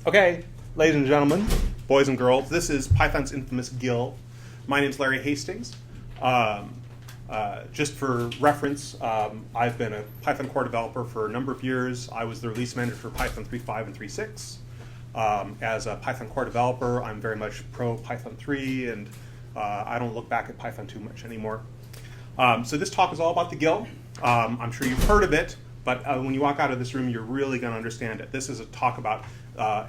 Okay, ladies and gentlemen, boys and girls, this is Python's infamous GIL. My name's Larry Hastings. Just for reference, I've been a Python core developer for a number of years. I was the release manager for Python 3.5 and 3.6. As a Python core developer, I'm very much pro Python 3, and I don't look back at Python too much anymore. So this talk is all about the GIL. I'm sure you've heard of it, but when you walk out of this room, you're really going to understand it. This is a talk about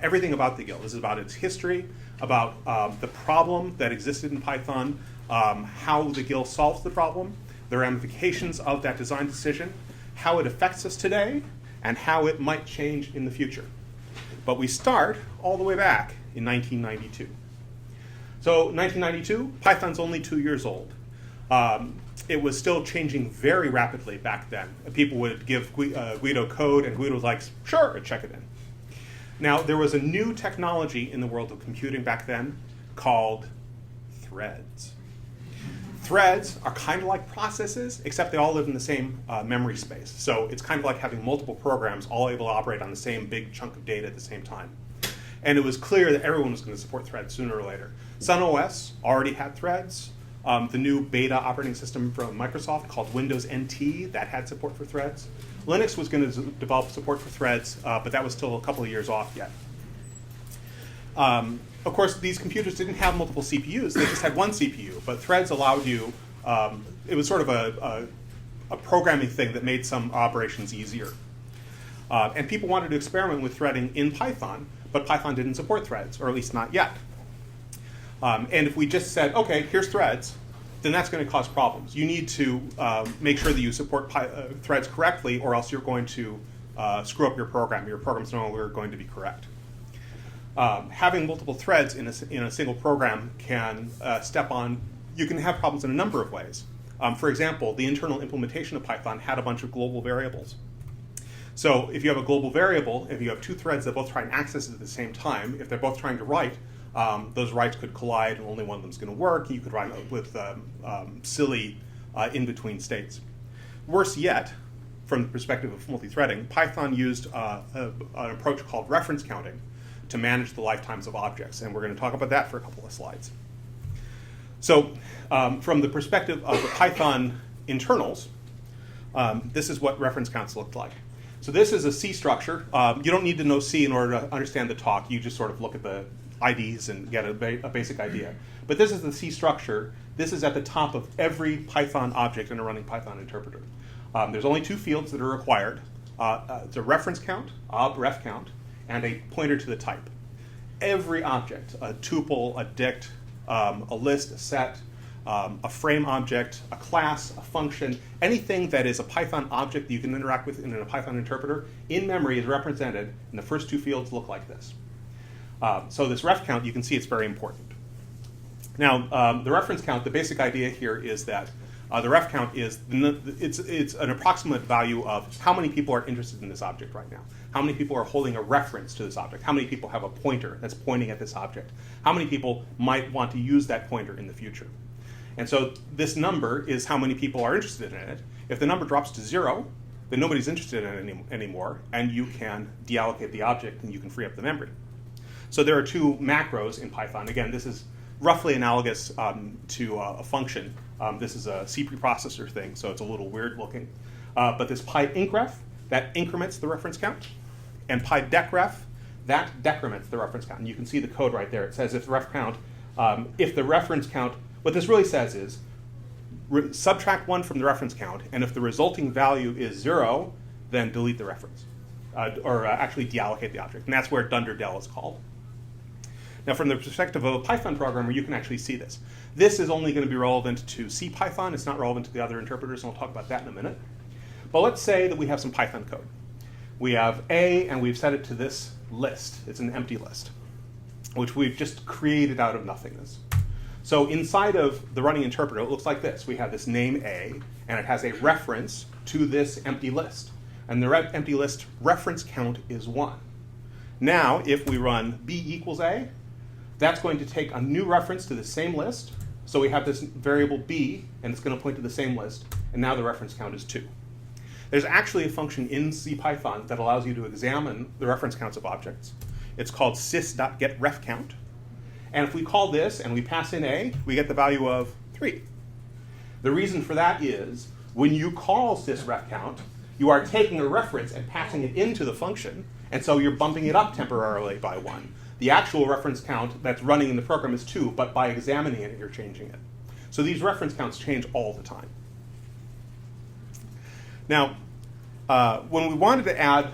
everything about the GIL. This is about its history, about the problem that existed in Python, how the GIL solves the problem, the ramifications of that design decision, how it affects us today, and how it might change in the future. But we start all the way back in 1992. So 1992, Python's only 2 years old. It was still changing very rapidly back then. People would give Guido code, and Guido was like, sure, and check it in. Now, there was a new technology in the world of computing back then called threads. Threads are kind of like processes, except they all live in the same memory space. So it's kind of like having multiple programs all able to operate on the same big chunk of data at the same time. And it was clear that everyone was going to support threads sooner or later. Sun OS already had threads. The new beta operating system from Microsoft called Windows NT, that had support for threads. Linux was going to develop support for threads, but that was still a couple of years off yet. Of course, these computers didn't have multiple CPUs. They just had one CPU, but threads allowed you, it was sort of a programming thing that made some operations easier. And people wanted to experiment with threading in Python, but Python didn't support threads, or at least not yet. And if we just said, okay, here's threads, then that's going to cause problems. You need to make sure that you support threads correctly, or else you're going to screw up your program. Your program's no longer going to be correct. Having multiple threads in a single program can you can have problems in a number of ways. For example, the internal implementation of Python had a bunch of global variables. So if you have a global variable, if you have two threads that both try and access it at the same time, if they're both trying to write, those writes could collide and only one of them is going to work. You could run with silly in-between states. Worse yet, from the perspective of multi-threading, Python used an approach called reference counting to manage the lifetimes of objects, and we're going to talk about that for a couple of slides. So from the perspective of the Python internals, this is what reference counts looked like. So this is a C structure. You don't need to know C in order to understand the talk. You just sort of look at the IDs and get a basic idea. But this is the C structure. This is at the top of every Python object in a running Python interpreter. There's only two fields that are required. It's a reference count, ref count, and a pointer to the type. Every object, a tuple, a dict, a list, a set, a frame object, a class, a function, anything that is a Python object that you can interact with in a Python interpreter, in memory is represented, and the first two fields look like this. So this ref count, you can see it's very important. Now, the reference count, the basic idea here is that the ref count is it's an approximate value of how many people are interested in this object right now. How many people are holding a reference to this object? How many people have a pointer that's pointing at this object? How many people might want to use that pointer in the future? And so this number is how many people are interested in it. If the number drops to 0, then nobody's interested in it anymore, and you can deallocate the object and you can free up the memory. So there are two macros in Python. Again, this is roughly analogous to a function. This is a C preprocessor thing, so it's a little weird looking. But this pyinkref, that increments the reference count, and pydecref, that decrements the reference count. And you can see the code right there. It says if the reference count, what this really says is subtract 1 from the reference count, and if the resulting value is 0, then delete the reference, or actually deallocate the object. And that's where dunder-del is called. Now, from the perspective of a Python programmer, you can actually see this. This is only going to be relevant to CPython. It's not relevant to the other interpreters, and we'll talk about that in a minute. But let's say that we have some Python code. We have A, and we've set it to this list. It's an empty list, which we've just created out of nothingness. So inside of the running interpreter, it looks like this. We have this name A, and it has a reference to this empty list. And the empty list reference count is 1. Now, if we run B equals A, that's going to take a new reference to the same list. So we have this variable B, and it's going to point to the same list. And now the reference count is 2. There's actually a function in CPython that allows you to examine the reference counts of objects. It's called sys.getRefCount. And if we call this and we pass in A, we get the value of 3. The reason for that is when you call sysRefCount, you are taking a reference and passing it into the function, and so you're bumping it up temporarily by 1. The actual reference count that's running in the program is 2, but by examining it, you're changing it. So these reference counts change all the time. Now, when we wanted to add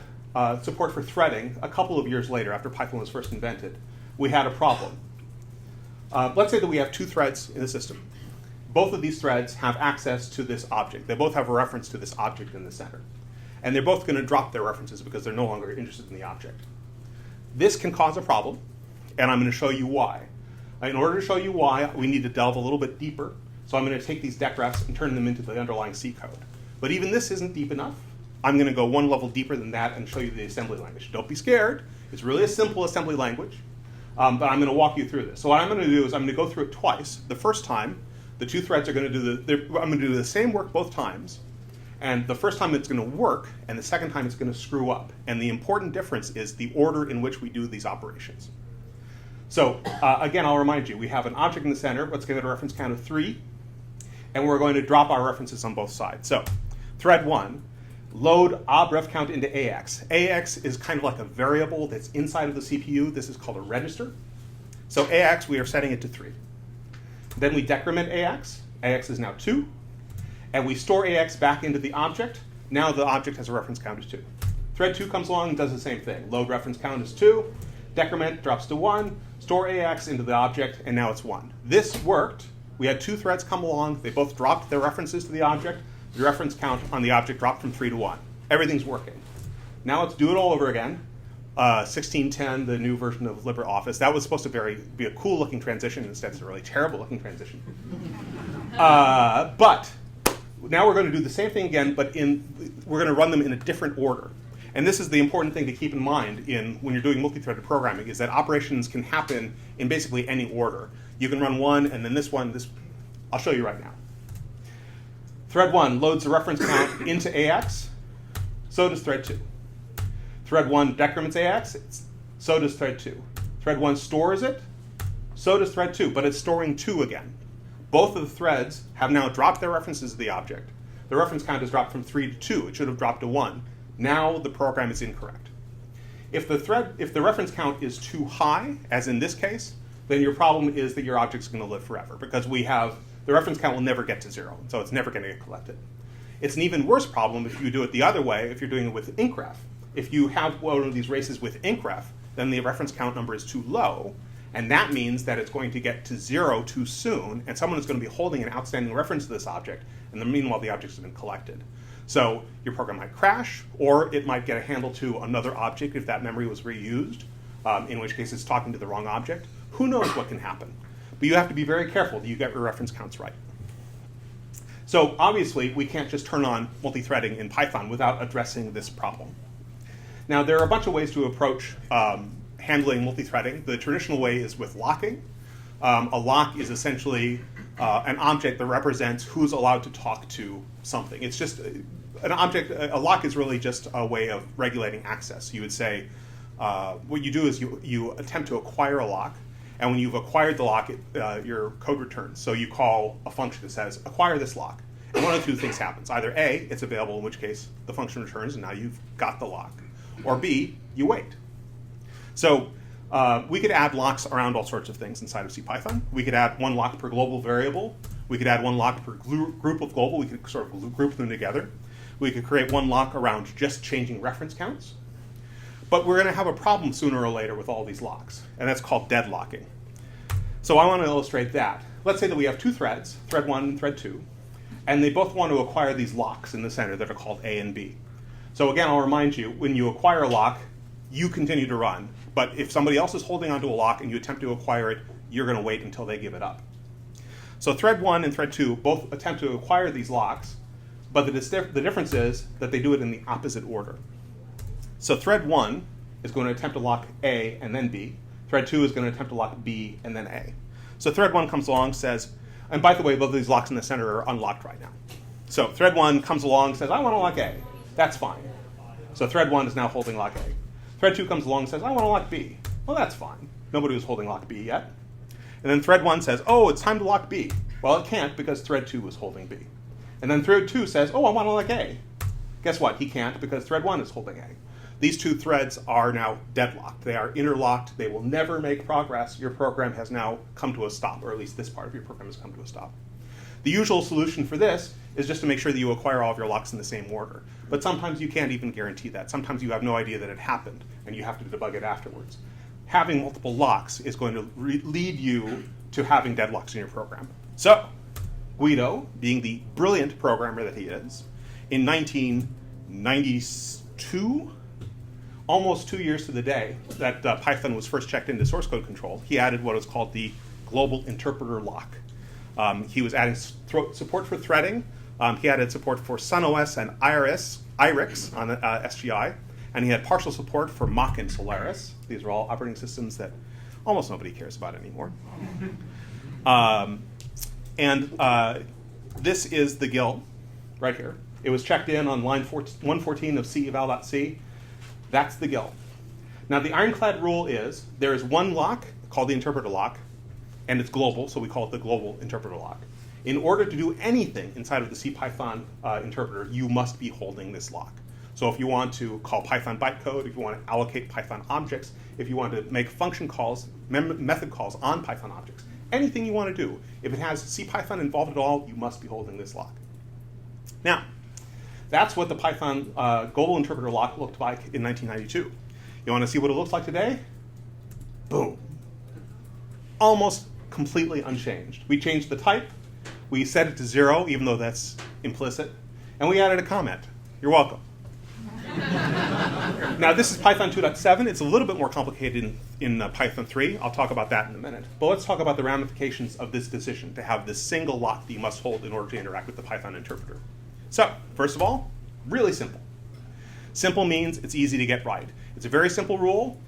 support for threading a couple of years later, after Python was first invented, we had a problem. Let's say that we have 2 threads in the system. Both of these threads have access to this object. They both have a reference to this object in the center. And they're both going to drop their references because they're no longer interested in the object. This can cause a problem, and I'm going to show you why. In order to show you why, we need to delve a little bit deeper. So I'm going to take these decrefs and turn them into the underlying C code. But even this isn't deep enough. I'm going to go one level deeper than that and show you the assembly language. Don't be scared. It's really a simple assembly language. But I'm going to walk you through this. So what I'm going to do is I'm going to go through it twice. The first time, the 2 threads are going to do I'm going to do the same work both times. And the first time it's going to work, and the second time it's going to screw up. And the important difference is the order in which we do these operations. So again, I'll remind you, we have an object in the center. Let's give it a reference count of 3. And we're going to drop our references on both sides. So thread 1, load obrefcount into AX. AX is kind of like a variable that's inside of the CPU. This is called a register. So AX, we are setting it to 3. Then we decrement AX. AX is now 2. And we store AX back into the object. Now the object has a reference count of 2. Thread 2 comes along and does the same thing. Load reference count is 2. Decrement drops to 1. Store AX into the object, and now it's 1. This worked. We had 2 threads come along. They both dropped their references to the object. The reference count on the object dropped from 3 to 1. Everything's working. Now let's do it all over again. 1610, the new version of LibreOffice. That was supposed to be a cool-looking transition. Instead, it's a really terrible-looking transition. But now we're going to do the same thing again, but we're going to run them in a different order. And this is the important thing to keep in mind when you're doing multi-threaded programming, is that operations can happen in basically any order. You can run one, and then this one. I'll show you right now. Thread 1 loads the reference count into AX. So does thread 2. Thread 1 decrements AX. So does thread 2. Thread 1 stores it. So does thread 2, but it's storing 2 again. Both of the threads have now dropped their references to the object. The reference count has dropped from 3 to 2. It should have dropped to 1. Now the program is incorrect. If the reference count is too high, as in this case, then your problem is that your object's going to live forever, because the reference count will never get to 0, so it's never going to get collected. It's an even worse problem if you do it the other way, if you're doing it with incref. If you have one of these races with incref, then the reference count number is too low, and that means that it's going to get to 0 too soon, and someone is going to be holding an outstanding reference to this object, and then meanwhile the object's been collected. So your program might crash, or it might get a handle to another object if that memory was reused, in which case it's talking to the wrong object. Who knows what can happen? But you have to be very careful that you get your reference counts right. So obviously, we can't just turn on multi-threading in Python without addressing this problem. Now, there are a bunch of ways to approach handling multi-threading. The traditional way is with locking. A lock is essentially an object that represents who's allowed to talk to something. It's just an object. A lock is really just a way of regulating access. You would say, what you do is you attempt to acquire a lock, and when you've acquired the lock, your code returns. So you call a function that says, acquire this lock. And one of 2 things happens. Either A, it's available, in which case the function returns, and now you've got the lock. Or B, you wait. So we could add locks around all sorts of things inside of CPython. We could add 1 lock per global variable. We could add 1 lock per group of global. We could sort of group them together. We could create 1 lock around just changing reference counts. But we're going to have a problem sooner or later with all these locks, and that's called deadlocking. So I want to illustrate that. Let's say that we have 2 threads, thread 1 and thread 2, and they both want to acquire these locks in the center that are called A and B. So again, I'll remind you, when you acquire a lock, you continue to run. But if somebody else is holding onto a lock and you attempt to acquire it, you're going to wait until they give it up. So thread 1 and thread 2 both attempt to acquire these locks, but the difference is that they do it in the opposite order. So thread 1 is going to attempt to lock A and then B. Thread 2 is going to attempt to lock B and then A. So thread 1 comes along, says, and by the way, both of these locks in the center are unlocked right now. So thread 1 comes along, says, I want to lock A. That's fine. So thread 1 is now holding lock A. Thread 2 comes along and says, I want to lock B. Well, that's fine. Nobody was holding lock B yet. And then thread 1 says, oh, it's time to lock B. Well, it can't because thread 2 was holding B. And then thread 2 says, oh, I want to lock A. Guess what? He can't because thread 1 is holding A. These two threads are now deadlocked. They are interlocked. They will never make progress. Your program has now come to a stop, or at least this part of your program has come to a stop. The usual solution for this is just to make sure that you acquire all of your locks in the same order. But sometimes you can't even guarantee that. Sometimes you have no idea that it happened, and you have to debug it afterwards. Having multiple locks is going to lead you to having deadlocks in your program. So, Guido, being the brilliant programmer that he is, in 1992, almost 2 years to the day that Python was first checked into source code control, he added what is called the global interpreter lock. He was adding support for threading. He added support for SunOS and IRIX on SGI. And he had partial support for Mach and Solaris. These are all operating systems that almost nobody cares about anymore. This is the GIL right here. It was checked in on line 114 of ceval.c. That's the GIL. Now, the ironclad rule is there is one lock called the interpreter lock, and it's global, so we call it the global interpreter lock. In order to do anything inside of the CPython interpreter, you must be holding this lock. So if you want to call Python bytecode, if you want to allocate Python objects, if you want to make function calls, method calls on Python objects, anything you want to do, if it has CPython involved at all, you must be holding this lock. Now, that's what the Python global interpreter lock looked like in 1992. You want to see what it looks like today? Boom. Almost completely unchanged. We changed the type. We set it to 0, even though that's implicit. And we added a comment. You're welcome. Now, this is Python 2.7. It's a little bit more complicated in Python 3. I'll talk about that in a minute. But let's talk about the ramifications of this decision to have this single lock that you must hold in order to interact with the Python interpreter. So, first of all, really simple. Simple means it's easy to get right. It's a very simple rule.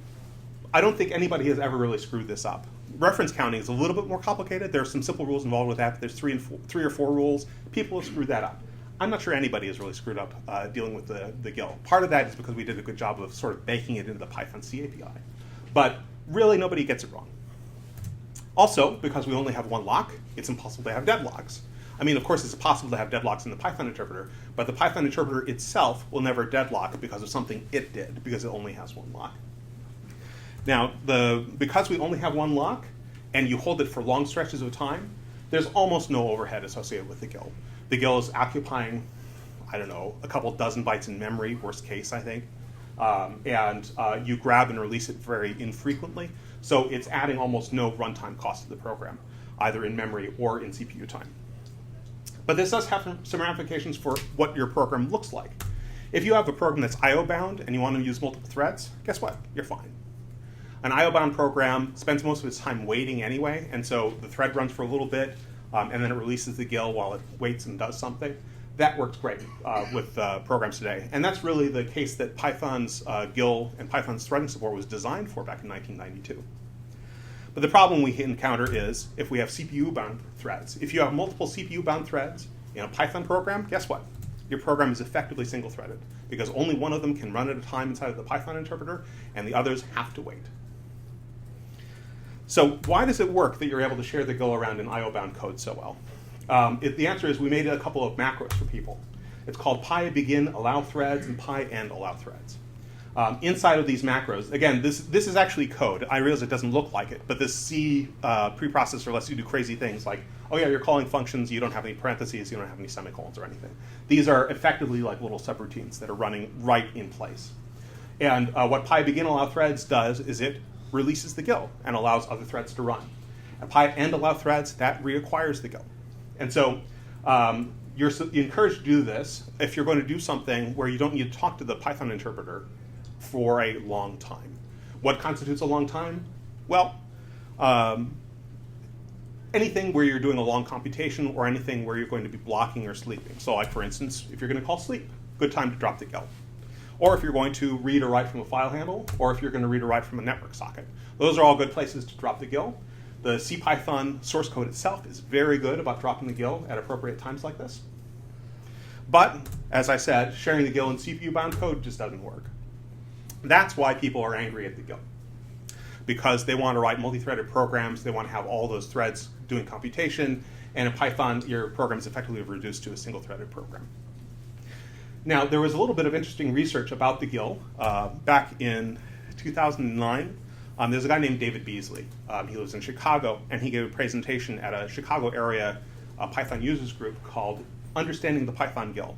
I don't think anybody has ever really screwed this up. Reference counting is a little bit more complicated. There are some simple rules involved with that, but there's three or four rules. People have screwed that up. I'm not sure anybody has really screwed up dealing with the GIL. Part of that is because we did a good job of sort of baking it into the Python C API. But really, nobody gets it wrong. Also, because we only have one lock, it's impossible to have deadlocks. I mean, of course, it's possible to have deadlocks in the Python interpreter, but the Python interpreter itself will never deadlock because of something it did, because it only has one lock. Now, because we only have one lock, and you hold it for long stretches of time, there's almost no overhead associated with the GIL. The GIL is occupying, I don't know, a couple dozen bytes in memory, worst case, I think. And you grab and release it very infrequently. So it's adding almost no runtime cost to the program, either in memory or in CPU time. But this does have some ramifications for what your program looks like. If you have a program that's I/O bound and you want to use multiple threads, guess what? You're fine. An I/O bound program spends most of its time waiting anyway, and so the thread runs for a little bit, and then it releases the GIL while it waits and does something. That works great with programs today. And that's really the case that Python's GIL and Python's threading support was designed for back in 1992. But the problem we encounter is if we have CPU-bound threads. If you have multiple CPU-bound threads in a Python program, guess what? Your program is effectively single-threaded because only one of them can run at a time inside of the Python interpreter, and the others have to wait. So why does it work that you're able to share the GIL around in I/O-bound code so well? The answer is we made a couple of macros for people. It's called py-begin allow threads and py-end allow threads. Inside of these macros, again, this is actually code. I realize it doesn't look like it, but this C preprocessor lets you do crazy things like, oh yeah, you're calling functions, you don't have any parentheses, you don't have any semicolons or anything. These are effectively like little subroutines that are running right in place. And what py-begin allow threads does is it releases the GIL and allows other threads to run. And py-end allow threads, that reacquires the GIL. And so you're encouraged to do this if you're going to do something where you don't need to talk to the Python interpreter for a long time. What constitutes a long time? Well, anything where you're doing a long computation or anything where you're going to be blocking or sleeping. So like, for instance, if you're going to call sleep, good time to drop the GIL. Or if you're going to read or write from a file handle, or if you're going to read or write from a network socket. Those are all good places to drop the GIL. The CPython source code itself is very good about dropping the GIL at appropriate times like this. But, as I said, sharing the GIL in CPU-bound code just doesn't work. That's why people are angry at the GIL. because they want to write multi-threaded programs. They want to have all those threads doing computation. And in Python, your program is effectively reduced to a single-threaded program. Now, there was a little bit of interesting research about the GIL back in 2009. There's a guy named David Beazley. He lives in Chicago, and he gave a presentation at a Chicago area Python users group called Understanding the Python GIL.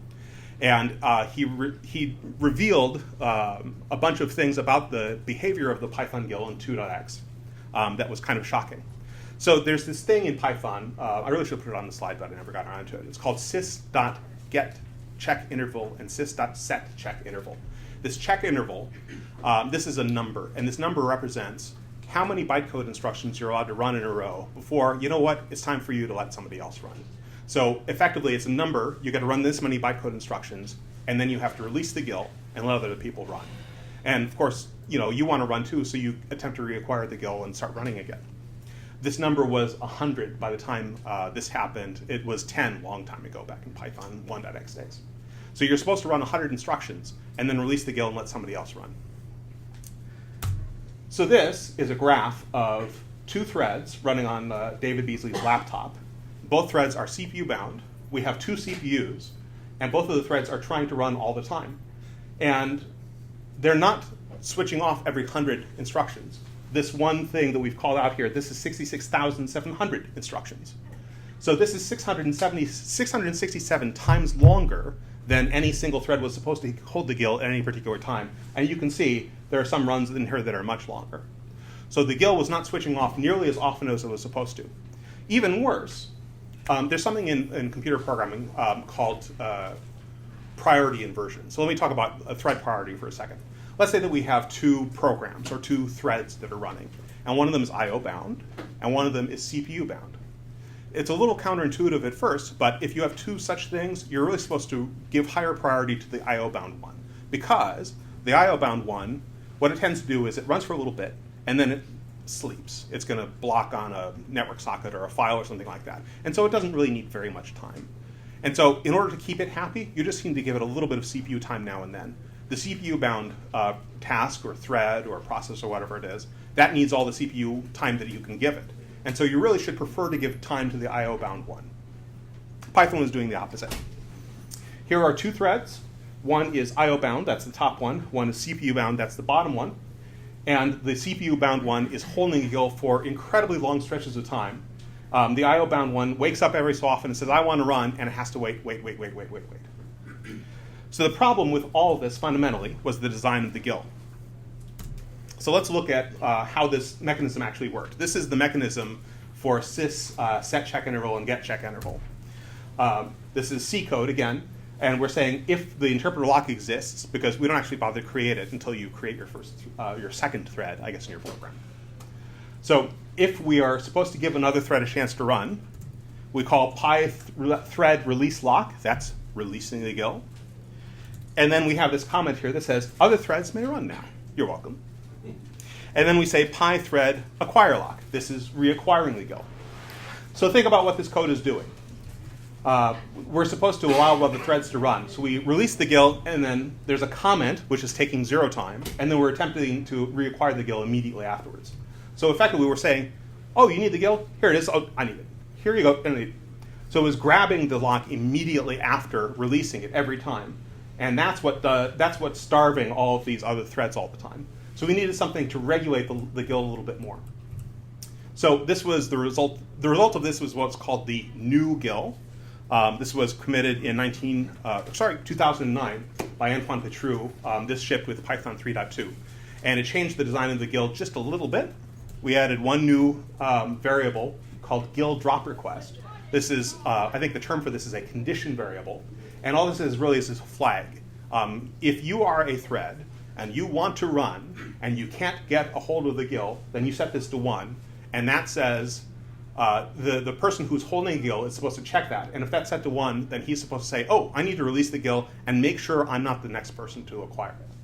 And he revealed a bunch of things about the behavior of the Python GIL in 2.x that was kind of shocking. So there's this thing in Python, I really should put it on the slide, but I never got around to it. It's called sys.get check interval and sys.set check interval. This check interval, this is a number, and this number represents how many bytecode instructions you're allowed to run in a row before, you know what, it's time for you to let somebody else run. So effectively, it's a number. You got to run this many bytecode instructions, and then you have to release the GIL and let other people run. And of course, you want to run too, so you attempt to reacquire the GIL and start running again. This number was 100 by the time this happened. It was 10 long time ago, back in Python 1.x days. So you're supposed to run 100 instructions and then release the GIL and let somebody else run. So this is a graph of two threads running on David Beazley's laptop. Both threads are CPU bound. We have two CPUs, and both of the threads are trying to run all the time. And they're not switching off every 100 instructions. This one thing that we've called out here, this is 66,700 instructions. So this is 667 times longer than any single thread was supposed to hold the GIL at any particular time. And you can see there are some runs in here that are much longer. So the GIL was not switching off nearly as often as it was supposed to. Even worse, there's something in computer programming called priority inversion. So let me talk about a thread priority for a second. Let's say that we have two programs or two threads that are running, and one of them is I/O bound, and one of them is CPU bound. It's a little counterintuitive at first, but if you have two such things, you're really supposed to give higher priority to the I/O bound one, because the I/O bound one, what it tends to do is it runs for a little bit, and then it sleeps. It's going to block on a network socket or a file or something like that. And so it doesn't really need very much time. And so in order to keep it happy, you just need to give it a little bit of CPU time now and then. The CPU-bound task or thread or process or whatever it is, that needs all the CPU time that you can give it. And so you really should prefer to give time to the I/O-bound one. Python is doing the opposite. Here are two threads. One is I/O-bound, that's the top one. One is CPU-bound, that's the bottom one. And the CPU-bound one is holding a GIL for incredibly long stretches of time. The I/O-bound one wakes up every so often and says, I want to run, and it has to wait. So the problem with all of this, fundamentally, was the design of the GIL. So let's look at how this mechanism actually worked. This is the mechanism for sys set check interval and get check interval. This is C code, again. And we're saying if the interpreter lock exists, because we don't actually bother to create it until you create your second thread, I guess, in your program. So if we are supposed to give another thread a chance to run, we call thread release lock. That's releasing the GIL. And then we have this comment here that says, other threads may run now. You're welcome. And then we say thread acquire lock. This is reacquiring the GIL. So think about what this code is doing. We're supposed to allow other threads to run. So we release the GIL, and then there's a comment, which is taking 0 time, and then we're attempting to reacquire the GIL immediately afterwards. So effectively, we're saying, oh, you need the GIL? Here it is. Oh, I need it. Here you go. So it was grabbing the lock immediately after releasing it every time. And that's what's starving all of these other threads all the time. So we needed something to regulate the GIL a little bit more. So this was the result. The result of this was what's called the new GIL. This was committed in 2009 by Antoine Petrou. This shipped with Python 3.2. And it changed the design of the GIL just a little bit. We added one new variable called GIL drop request. This is, I think the term for this is a condition variable. And all this is really is a flag. If you are a thread and you want to run and you can't get a hold of the GIL, then you set this to 1. And that says the person who's holding a GIL is supposed to check that. And if that's set to 1, then he's supposed to say, oh, I need to release the GIL and make sure I'm not the next person to acquire it.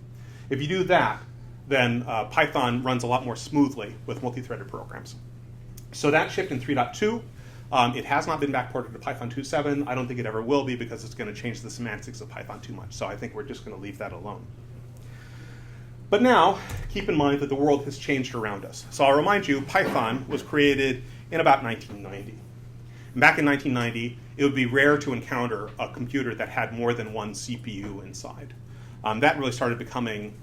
If you do that, then Python runs a lot more smoothly with multi-threaded programs. So that shipped in 3.2. It has not been backported to Python 2.7. I don't think it ever will be because it's going to change the semantics of Python too much. So I think we're just going to leave that alone. But now, keep in mind that the world has changed around us. So I'll remind you, Python was created in about 1990. And back in 1990, it would be rare to encounter a computer that had more than one CPU inside. That really started becoming,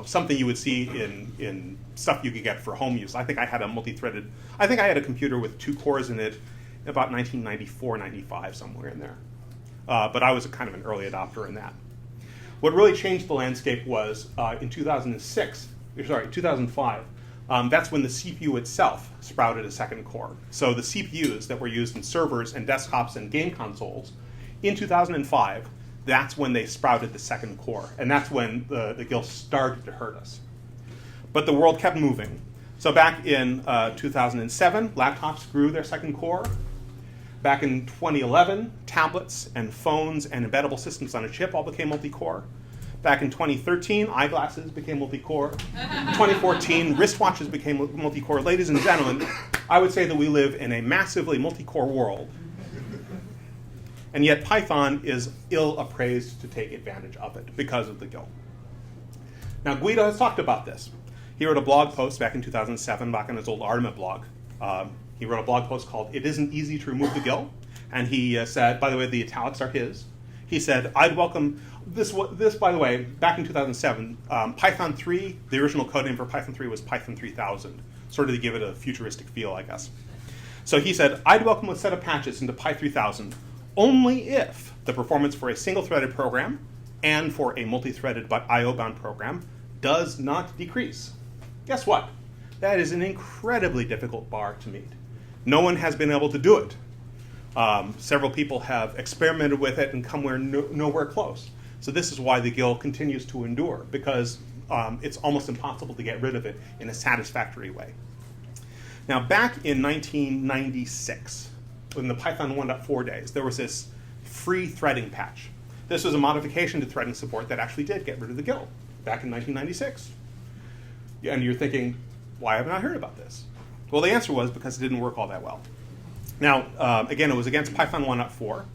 something you would see in stuff you could get for home use. I think I had a computer with 2 cores in it in about 1994, 95, somewhere in there. But I was kind of an early adopter in that. What really changed the landscape was in 2005. That's when the CPU itself sprouted a second core. So the CPUs that were used in servers and desktops and game consoles, in 2005, that's when they sprouted the second core. And that's when the GIL started to hurt us. But the world kept moving. So back in 2007, laptops grew their second core. Back in 2011, tablets and phones and embeddable systems on a chip all became multi-core. Back in 2013, eyeglasses became multi-core. 2014, wristwatches became multi-core. Ladies and gentlemen, I would say that we live in a massively multi-core world. And yet Python is ill-appraised to take advantage of it because of the GIL. Now, Guido has talked about this. He wrote a blog post back in 2007, back on his old Artemet blog. He wrote a blog post called "It Isn't Easy to Remove the GIL," and he said, by the way, the italics are his. He said, "I'd welcome this." By the way, back in 2007, Python 3, the original code name for Python 3 was Python 3000, sort of to give it a futuristic feel, I guess. So he said, "I'd welcome a set of patches into Py 3000 only if the performance for a single-threaded program and for a multi-threaded but I/O-bound program does not decrease." Guess what? That is an incredibly difficult bar to meet. No one has been able to do it. Several people have experimented with it and come nowhere close. So this is why the GIL continues to endure, because it's almost impossible to get rid of it in a satisfactory way. Now, back in 1996, in the Python 1.4 days, there was this free threading patch. This was a modification to threading support that actually did get rid of the GIL back in 1996. And you're thinking, why haven't I heard about this? Well, the answer was because it didn't work all that well. Now, again, it was against Python 1.4.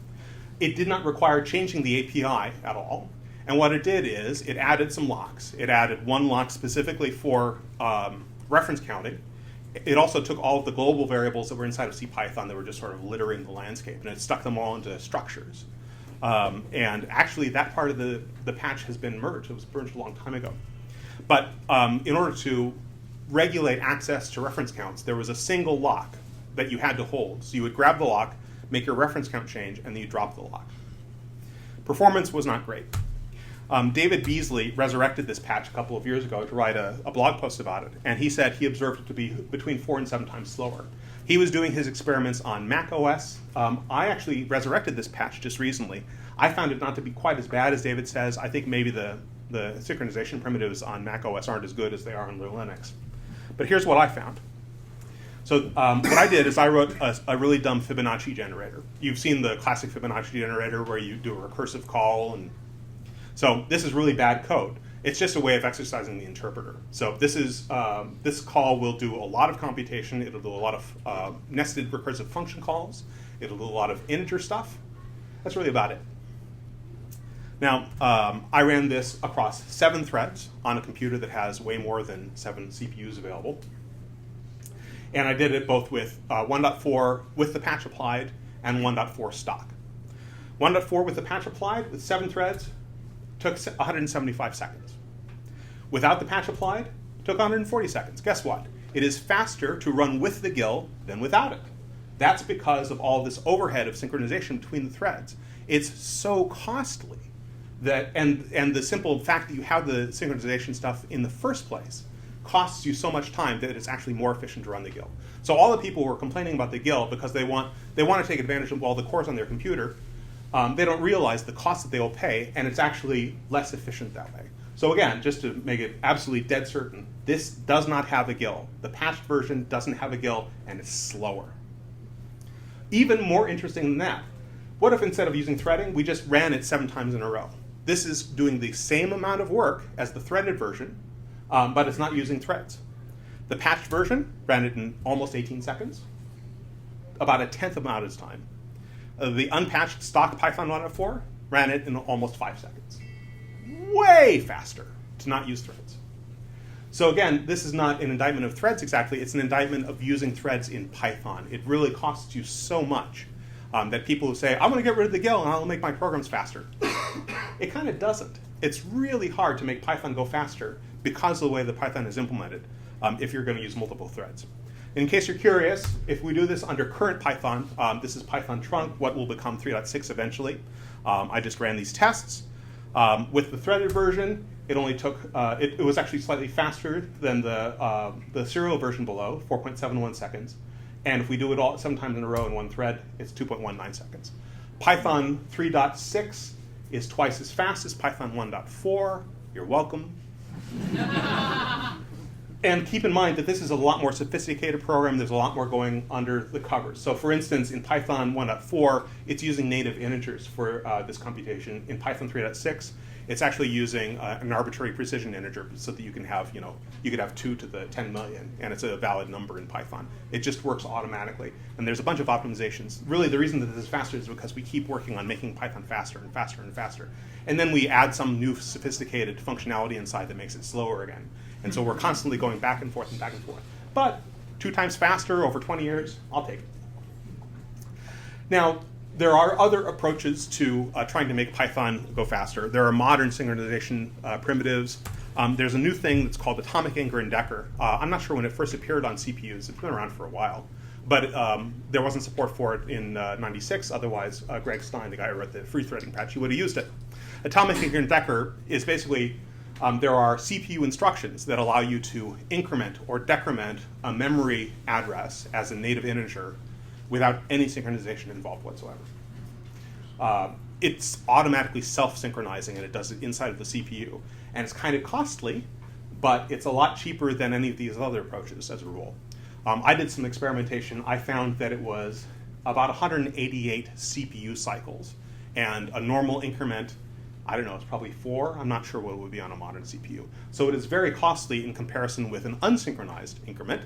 It did not require changing the API at all. And what it did is it added some locks. It added one lock specifically for reference counting. It also took all of the global variables that were inside of CPython that were just sort of littering the landscape, and it stuck them all into structures. And actually, that part of the patch has been merged. It was merged a long time ago. But in order to regulate access to reference counts, there was a single lock that you had to hold. So you would grab the lock, make your reference count change, and then you drop the lock. Performance was not great. David Beazley resurrected this patch a couple of years ago to write a blog post about it, and he said he observed it to be between 4 and 7 times slower. He was doing his experiments on Mac OS. I actually resurrected this patch just recently. I found it not to be quite as bad as David says. I think maybe the synchronization primitives on Mac OS aren't as good as they are on Linux. But here's what I found. So what I did is I wrote a really dumb Fibonacci generator. You've seen the classic Fibonacci generator where you do a recursive call. And so this is really bad code. It's just a way of exercising the interpreter. So this call will do a lot of computation. It'll do a lot of nested recursive function calls. It'll do a lot of integer stuff. That's really about it. Now, I ran this across 7 threads on a computer that has way more than 7 CPUs available. And I did it both with 1.4 with the patch applied and 1.4 stock. 1.4 with the patch applied with 7 threads took 175 seconds. Without the patch applied, it took 140 seconds. Guess what? It is faster to run with the GIL than without it. That's because of all this overhead of synchronization between the threads. It's so costly that, and the simple fact that you have the synchronization stuff in the first place costs you so much time that it's actually more efficient to run the GIL. So all the people who are complaining about the GIL because they want to take advantage of all the cores on their computer, they don't realize the cost that they will pay, and it's actually less efficient that way. So again, just to make it absolutely dead certain, this does not have a GIL. The patched version doesn't have a GIL, and it's slower. Even more interesting than that, what if instead of using threading, we just ran it 7 times in a row? This is doing the same amount of work as the threaded version, but it's not using threads. The patched version ran it in almost 18 seconds, about a 10th amount of time. The unpatched stock Python 1.4 ran it in almost 5 seconds. Way faster to not use threads. So again, this is not an indictment of threads exactly, it's an indictment of using threads in Python. It really costs you so much that people who say, I want to get rid of the GIL and I'll make my programs faster. It kind of doesn't. It's really hard to make Python go faster because of the way that Python is implemented if you're going to use multiple threads. In case you're curious, if we do this under current Python, this is Python trunk, what will become 3.6 eventually. I just ran these tests. With the threaded version, it only took, it was actually slightly faster than the serial version below, 4.71 seconds. And if we do it all 7 times in a row in one thread, it's 2.19 seconds. Python 3.6 is twice as fast as Python 1.4. You're welcome. And keep in mind that this is a lot more sophisticated program. There's a lot more going under the covers. So for instance, in Python 1.4, it's using native integers for this computation. In Python 3.6, it's actually using an arbitrary precision integer so that you can have, you could have 2 to the 10 million, and it's a valid number in Python. It just works automatically. And there's a bunch of optimizations. Really, the reason that this is faster is because we keep working on making Python faster and faster and faster. And then we add some new sophisticated functionality inside that makes it slower again. And so we're constantly going back and forth and back and forth. But 2 times faster over 20 years, I'll take it. Now, there are other approaches to trying to make Python go faster. There are modern synchronization primitives. There's a new thing that's called atomic incr and decr. I'm not sure when it first appeared on CPUs. It's been around for a while. But there wasn't support for it in '96. Otherwise, Greg Stein, the guy who wrote the free threading patch, he would have used it. Atomic incr and decr is basically there are CPU instructions that allow you to increment or decrement a memory address as a native integer without any synchronization involved whatsoever. It's automatically self-synchronizing, and it does it inside of the CPU. And it's kind of costly, but it's a lot cheaper than any of these other approaches as a rule. I did some experimentation. I found that it was about 188 CPU cycles, and a normal increment, I don't know, it's probably 4. I'm not sure what it would be on a modern CPU. So it is very costly in comparison with an unsynchronized increment,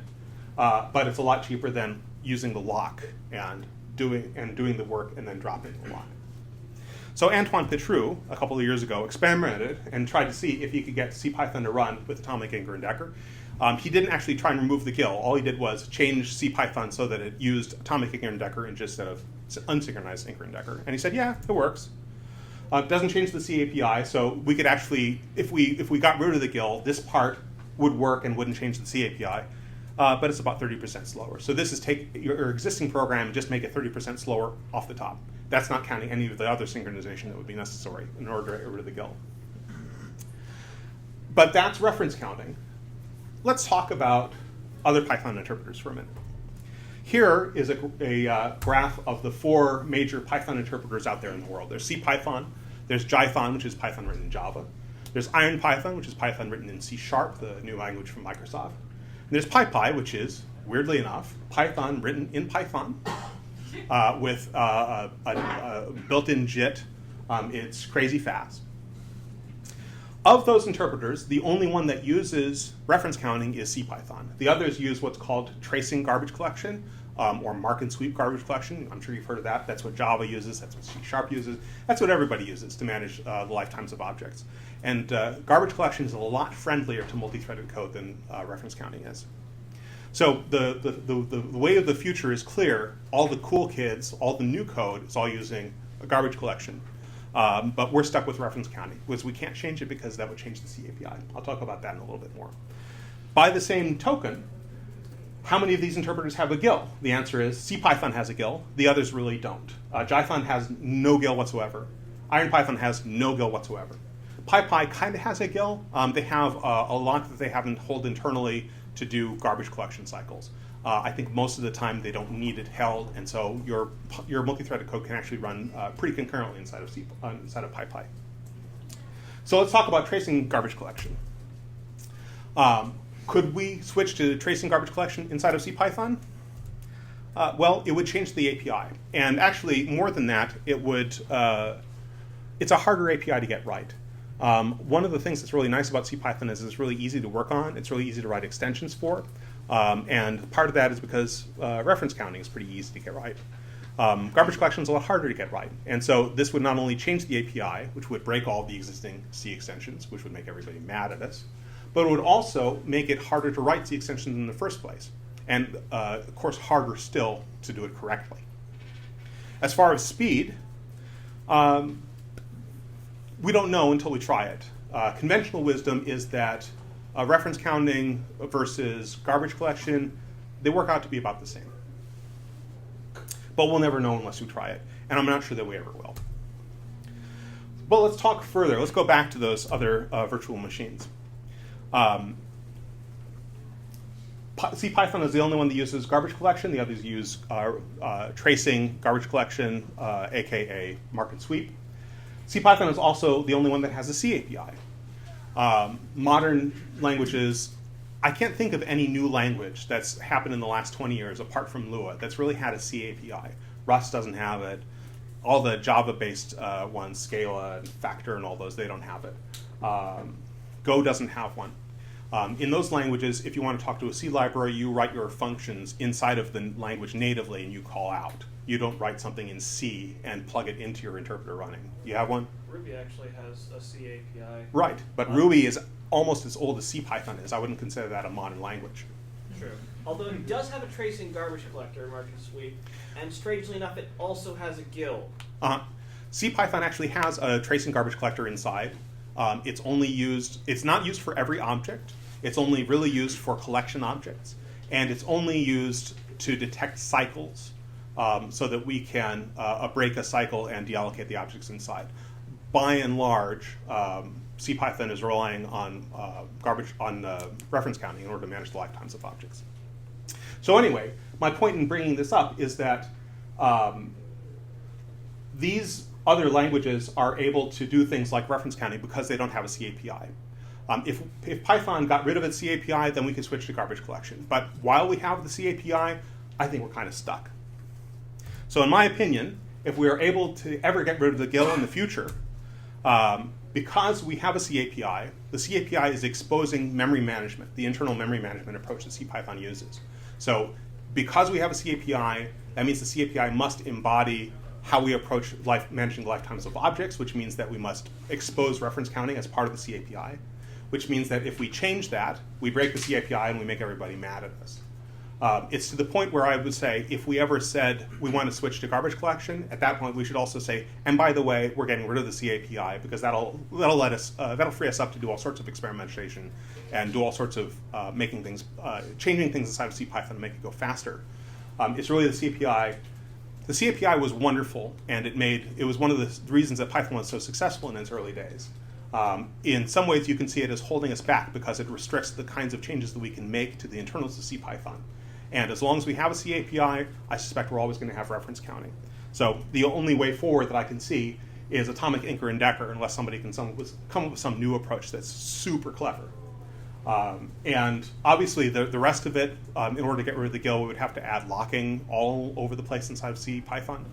but it's a lot cheaper than using the lock and doing the work and then dropping the lock. So Antoine Petrou, a couple of years ago, experimented and tried to see if he could get CPython to run with atomic incr and decr. He didn't actually try and remove the GIL. All he did was change CPython so that it used atomic incr and decr instead of unsynchronized incr and decr. And he said, yeah, it works. It doesn't change the C API, so we could actually, if we got rid of the GIL, this part would work and wouldn't change the C API. But it's about 30% slower. So this is take your existing program and just make it 30% slower off the top. That's not counting any of the other synchronization that would be necessary in order to get rid of the GIL. But that's reference counting. Let's talk about other Python interpreters for a minute. Here is a graph of the 4 major Python interpreters out there in the world. There's CPython, there's Jython, which is Python written in Java. There's IronPython, which is Python written in C#, the new language from Microsoft. And there's PyPy, which is, weirdly enough, Python written in Python with a built-in JIT. It's crazy fast. Of those interpreters, the only one that uses reference counting is CPython. The others use what's called tracing garbage collection or mark and sweep garbage collection. I'm sure you've heard of that. That's what Java uses. That's what C# uses. That's what everybody uses to manage the lifetimes of objects. And garbage collection is a lot friendlier to multi-threaded code than reference counting is. So the way of the future is clear. All the cool kids, all the new code is all using a garbage collection. But we're stuck with reference counting, because we can't change it because that would change the C API. I'll talk about that in a little bit more. By the same token, how many of these interpreters have a GIL? The answer is CPython has a GIL. The others really don't. Jython has no GIL whatsoever. IronPython has no GIL whatsoever. PyPy kind of has a GIL. They have a lot that they haven't hold internally to do garbage collection cycles. I think most of the time they don't need it held, and so your multi-threaded code can actually run pretty concurrently inside of PyPy. So let's talk about tracing garbage collection. Could we switch to tracing garbage collection inside of CPython? Well, it would change the API, and actually more than that, it would. It's a harder API to get right. One of the things that's really nice about CPython is it's really easy to work on. It's really easy to write extensions for. And part of that is because reference counting is pretty easy to get right. Garbage collection is a lot harder to get right. And so this would not only change the API, which would break all the existing C extensions, which would make everybody mad at us, but it would also make it harder to write the extensions in the first place. And, of course, harder still to do it correctly. As far as speed, we don't know until we try it. Conventional wisdom is that reference counting versus garbage collection, they work out to be about the same. But we'll never know unless we try it, and I'm not sure that we ever will. But let's talk further. Let's go back to those other virtual machines. CPython is the only one that uses garbage collection. The others use tracing, garbage collection, aka mark and sweep. CPython is also the only one that has a C API. Modern languages, I can't think of any new language that's happened in the last 20 years, apart from Lua, that's really had a C API. Rust doesn't have it. All the Java-based ones, Scala and Factor and all those, they don't have it. Go doesn't have one. In those languages, if you want to talk to a C library, you write your functions inside of the language natively and you call out. You don't write something in C and plug it into your interpreter running. You have one? Ruby actually has a C API. Right, but Ruby is almost as old as CPython is. I wouldn't consider that a modern language. True. Although it does have a tracing garbage collector, mark and sweep, and strangely enough, it also has a GIL. CPython actually has a tracing garbage collector inside. It's only used, it's not used for every object. It's only really used for collection objects. And it's only used to detect cycles so that we can break a cycle and deallocate the objects inside. By and large, CPython is relying on reference counting in order to manage the lifetimes of objects. So anyway, my point in bringing this up is that these other languages are able to do things like reference counting because they don't have a C API. If Python got rid of its C API, then we could switch to garbage collection. But while we have the C API, I think we're kind of stuck. So in my opinion, if we are able to ever get rid of the GIL in the future, because we have a C API, the C API is exposing memory management, the internal memory management approach that CPython uses. So because we have a C API, that means the C API must embody how we approach managing lifetimes of objects, which means that we must expose reference counting as part of the C API, which means that if we change that, we break the C API and we make everybody mad at us. It's to the point where I would say if we ever said we want to switch to garbage collection, at that point we should also say, and by the way, we're getting rid of the C API because that'll free us up to do all sorts of experimentation and do all sorts of changing things inside of CPython to make it go faster. It's really the C API. The C API was wonderful, and it was one of the reasons that Python was so successful in its early days. In some ways, you can see it as holding us back because it restricts the kinds of changes that we can make to the internals of CPython. And as long as we have a C API, I suspect we're always going to have reference counting. So the only way forward that I can see is atomic incr and decr, unless somebody can come up with some new approach that's super clever. And obviously, the rest of it, in order to get rid of the GIL, we would have to add locking all over the place inside of CPython.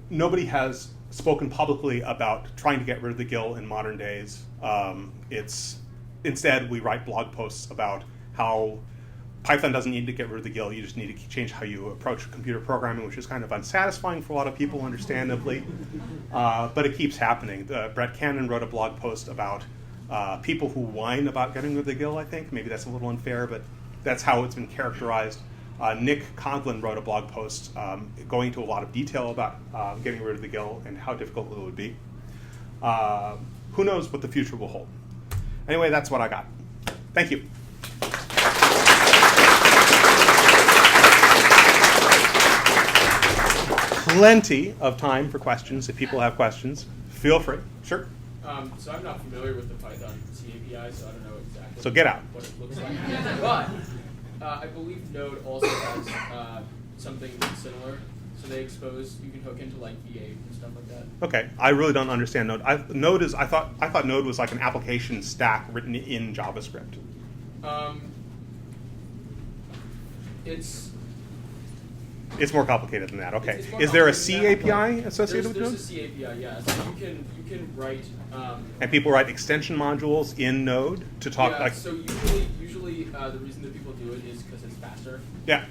Nobody has spoken publicly about trying to get rid of the GIL in modern days. Instead, we write blog posts about how Python doesn't need to get rid of the GIL, you just need to change how you approach computer programming, which is kind of unsatisfying for a lot of people, understandably. But it keeps happening. Brett Cannon wrote a blog post about people who whine about getting rid of the GIL, I think. Maybe that's a little unfair, but that's how it's been characterized. Nick Conklin wrote a blog post going into a lot of detail about getting rid of the GIL and how difficult it would be. Who knows what the future will hold? Anyway, that's what I got. Thank you. Plenty of time for questions. If people have questions, feel free. Sure. So I'm not familiar with the Python C API, so I don't know exactly So get out. what it looks like. But I believe Node also has something similar. So they expose, you can hook into like V8 and stuff like that. Okay, I really don't understand Node. I thought Node was like an application stack written in JavaScript. It's more complicated than that. Okay, is there a C API associated with Node? There's a C API, yeah. So you can write. And people write extension modules in Node to talk yeah, like. So usually Usually, the reason that people do it is because it's faster. Yeah.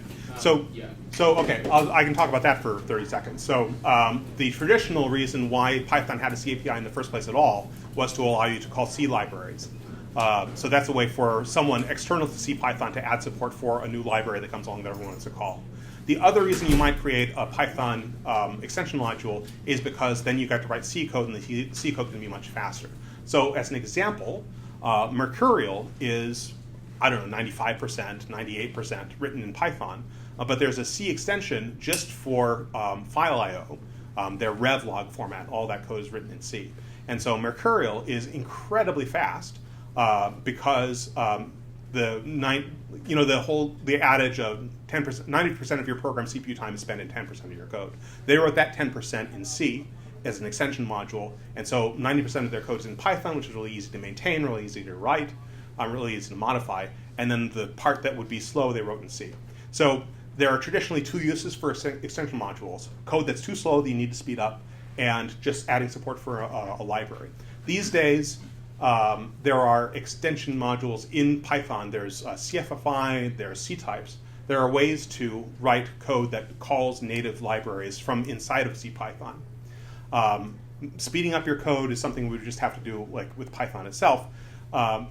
Yeah. So okay, I can talk about that for 30 seconds. So the traditional reason why Python had a C API in the first place at all was to allow you to call C libraries. So that's a way for someone external to CPython to add support for a new library that comes along that everyone wants to call. The other reason you might create a Python extension module is because then you get to write C code, and the C code can be much faster. So as an example, Mercurial is, I don't know, 95%, 98% written in Python, but there's a C extension just for file I/O, their revlog format. All that code is written in C. And so Mercurial is incredibly fast because the adage of 10%, 90% of your program CPU time is spent in 10% of your code. They wrote that 10% in C as an extension module, and so 90% of their code is in Python, which is really easy to maintain, really easy to write, really easy to modify, and then the part that would be slow they wrote in C. So there are traditionally two uses for extension modules: code that's too slow that you need to speed up, and just adding support for a library. These days, there are extension modules in Python. There's CFFI, there's C-types. There are ways to write code that calls native libraries from inside of CPython. Speeding up your code is something we just have to do, like with Python itself. I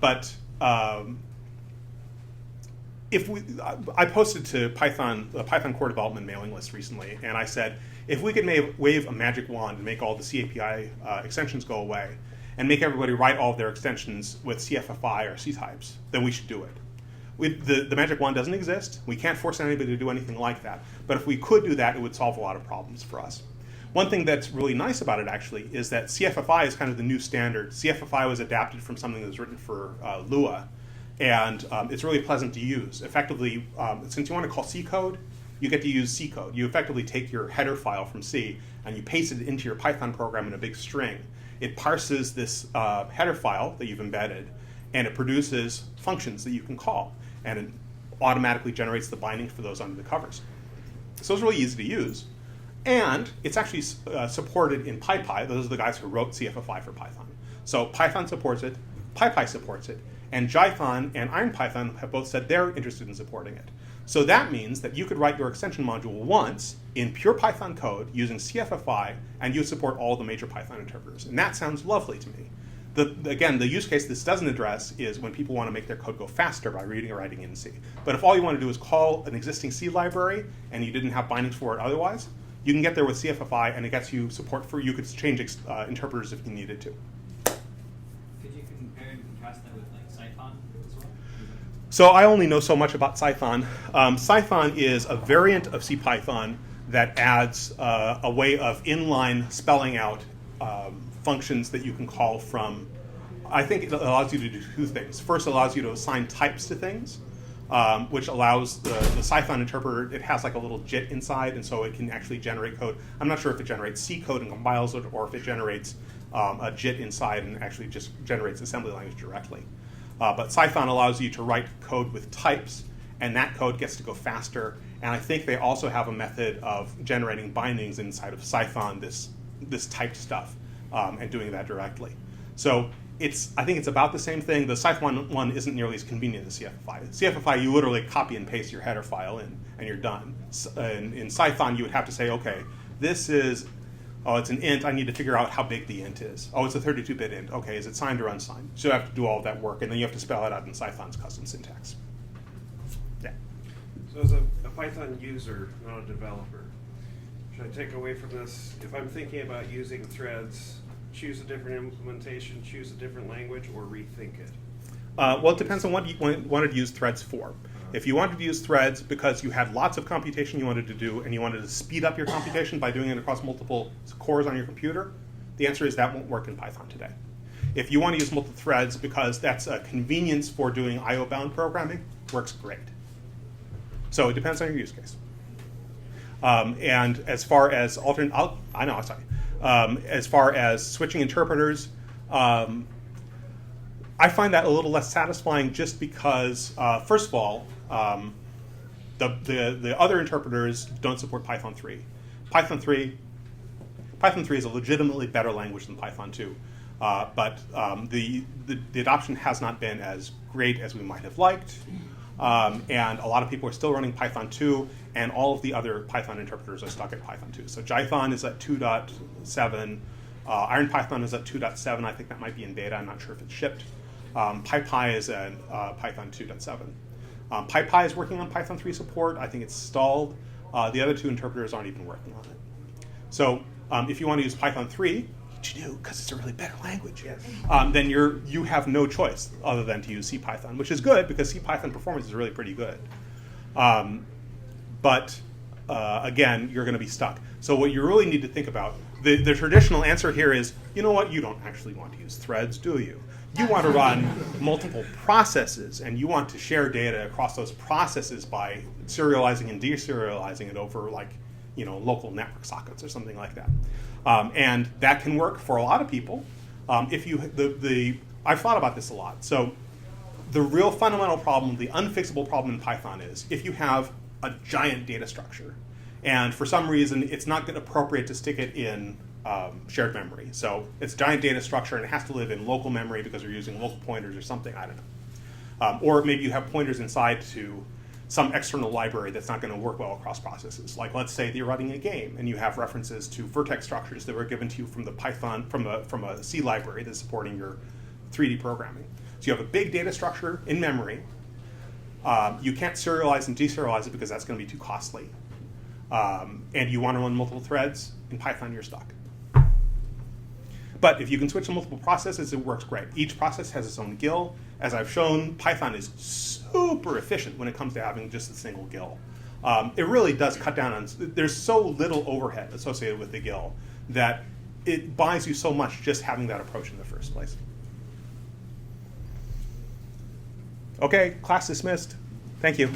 posted to Python, the Python core development mailing list recently, and I said, if we could wave a magic wand and make all the CAPI extensions go away, and make everybody write all of their extensions with CFFI or C-types, then we should do it. The magic wand doesn't exist. We can't force anybody to do anything like that. But if we could do that, it would solve a lot of problems for us. One thing that's really nice about it, actually, is that CFFI is kind of the new standard. CFFI was adapted from something that was written for Lua, and it's really pleasant to use. Effectively, since you want to call C code, you get to use C code. You effectively take your header file from C, and you paste it into your Python program in a big string. It parses this header file that you've embedded, and it produces functions that you can call, and it automatically generates the bindings for those under the covers. So it's really easy to use. And it's actually supported in PyPy. Those are the guys who wrote CFFI for Python. So Python supports it, PyPy supports it, and Jython and IronPython have both said they're interested in supporting it. So that means that you could write your extension module once in pure Python code using CFFI, and you support all the major Python interpreters. And that sounds lovely to me. Again, the use case this doesn't address is when people want to make their code go faster by reading or writing in C. But if all you want to do is call an existing C library and you didn't have bindings for it otherwise, you can get there with CFFI, and it gets you support for, you could change interpreters if you needed to. Could you compare and contrast that with like Cython as well? So I only know so much about Cython. Cython is a variant of CPython that adds a way of inline spelling out functions that you can call from. I think it allows you to do two things. First, it allows you to assign types to things, which allows the Cython interpreter, it has like a little JIT inside, and so it can actually generate code. I'm not sure if it generates C code and compiles it, or if it generates a JIT inside and actually just generates assembly language directly. But Cython allows you to write code with types, and that code gets to go faster. And I think they also have a method of generating bindings inside of Cython, this typed stuff, and doing that directly. So I think it's about the same thing. The Cython one isn't nearly as convenient as CFFI. CFFI, you literally copy and paste your header file in, and you're done. In Cython, you would have to say, okay, this is, it's an int. I need to figure out how big the int is. Oh, it's a 32-bit int. Okay, is it signed or unsigned? So you have to do all of that work, and then you have to spell it out in Cython's custom syntax. Yeah. So as a Python user, not a developer, should I take away from this, if I'm thinking about using threads, choose a different implementation, choose a different language, or rethink it? Well, it depends on what you wanted to use threads for. If you wanted to use threads because you had lots of computation you wanted to do, and you wanted to speed up your computation by doing it across multiple cores on your computer, the answer is that won't work in Python today. If you want to use multiple threads because that's a convenience for doing IO-bound programming, works great. So it depends on your use case. And as far as as far as switching interpreters, I find that a little less satisfying just because, first of all, the other interpreters don't support Python 3. Python 3 is a legitimately better language than Python 2, but the adoption has not been as great as we might have liked. And a lot of people are still running Python 2, and all of the other Python interpreters are stuck at Python 2. So Jython is at 2.7. IronPython is at 2.7. I think that might be in beta. I'm not sure if it's shipped. PyPy is at Python 2.7. PyPy is working on Python 3 support. I think it's stalled. The other two interpreters aren't even working on it. So if you want to use Python 3, which you do because it's a really better language, Yes. then you have no choice other than to use CPython, which is good because CPython performance is really pretty good. But again, you're going to be stuck. So what you really need to think about, the traditional answer here is, you know what, you don't actually want to use threads, do you? You want to run multiple processes, and you want to share data across those processes by serializing and deserializing it over, like, local network sockets or something like that. And that can work for a lot of people. I've thought about this a lot. So the real fundamental problem, the unfixable problem in Python is if you have a giant data structure, and for some reason it's not appropriate to stick it in shared memory. So it's a giant data structure and it has to live in local memory because you're using local pointers or something, I don't know. Or maybe you have pointers inside to some external library that's not going to work well across processes. Like, let's say that you're running a game and you have references to vertex structures that were given to you from the Python, from a C library that's supporting your 3D programming. So you have a big data structure in memory. You can't serialize and deserialize it because that's going to be too costly. And you want to run multiple threads. In Python, you're stuck. But if you can switch to multiple processes, it works great. Each process has its own GIL. As I've shown, Python is super efficient when it comes to having just a single GIL. It really does cut down on, there's so little overhead associated with the GIL that it buys you so much just having that approach in the first place. Okay, class dismissed. Thank you.